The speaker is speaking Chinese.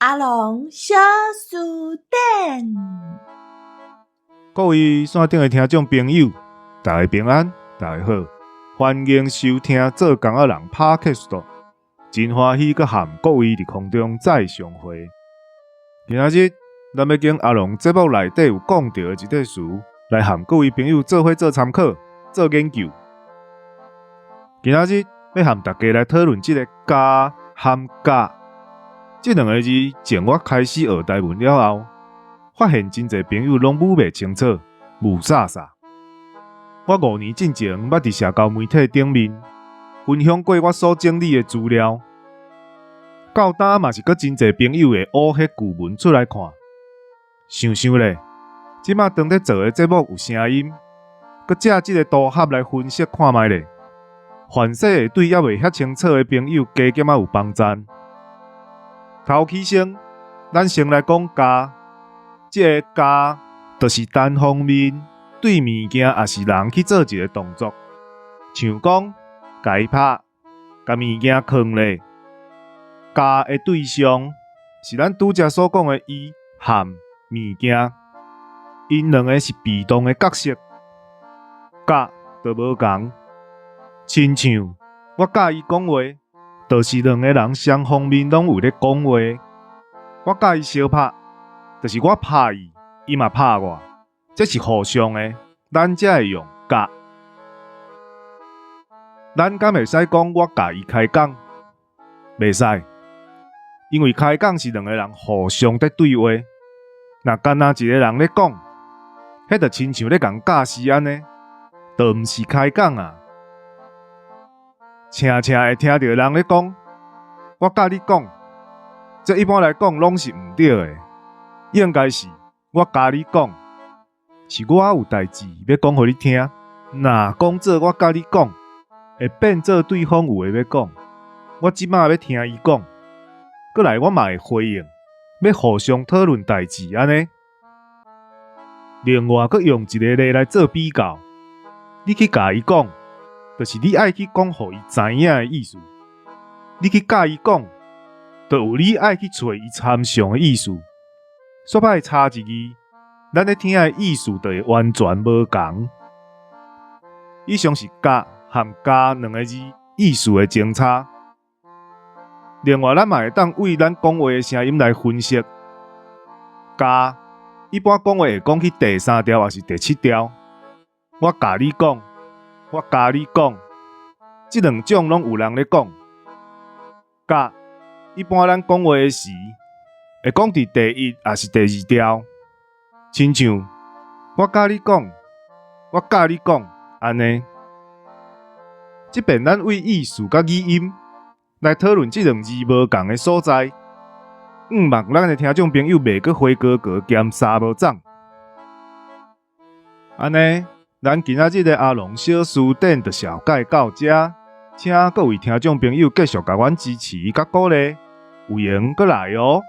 阿龙小书店，各位线顶的听众朋友，大家平安，大家好，欢迎收听做工仔人 Podcast。真欢喜，佮和各位伫空中再相会。今仔日，咱要经阿龙节目内底有讲到的一块词，来和各位朋友做伙做参考、做研究。今仔日要和大家来讨论这个“家”和“甲”这两个字。从我开始学台文了后，发现真侪朋友拢语袂清楚，雾煞煞。我5年之前，捌伫社交媒体顶面分享过我所整理的资料，到今嘛是佮真侪朋友会挖迄句文出来看。想想咧，即马当咧做的节目有声音，佮借即个图盒来分析看卖咧，凡说会对还袂遐清楚的朋友加减有帮助。头起先，咱先来讲家。这个家，就是单方面对物件也是人去做一个动作，像讲甲伊拍，甲物件藏咧。家的对象是咱拄则所讲的伊和物件，因两个是被动的角色。甲就无共，亲像我甲伊讲话，就是两个人双方面拢有咧讲话。我甲伊相拍。就是我拍伊，伊嘛拍我，这是互相的，咱才会用甲。咱敢会使讲我甲伊开讲？袂使，因为开讲是两个人互相在对话。若干那一个人咧讲，迄就亲像咧共教示安尼，就毋是开讲啊。常常会听到人咧讲，我甲你讲，这一般来讲拢是毋对的。应该是我甲你讲，是我有代志要讲互你听。若讲做我甲你讲，会变做对方有话要讲。我即马要听伊讲，过来我嘛会回应，要互相讨论代志安尼。另外，佮用一个例来做比较，你去甲伊讲，就是你爱去讲互伊知影的意思；你去甲伊讲，就有你爱去找伊参详的意思。煞歹差一字，咱咧听的意思就会完全无同。以上是“甲”和“家”两个字意思的前差。另外，咱嘛会当为咱讲话的声音来分析。“家”一般讲话会讲去第3条还是第7条？我甲你讲，我甲你讲，这两种拢有人咧讲。“甲”一般咱讲话的时，会讲伫第1还是第2条，亲像我甲你讲，我甲你讲安尼。即边咱为意思甲语音来讨论这两字无共的所在，望咱的听众朋友袂阁花哥哥兼沙无长。安尼，咱今仔日的阿龙小书店就小解到这，请各位听众朋友继续甲阮支持甲鼓励，有闲阁来哦。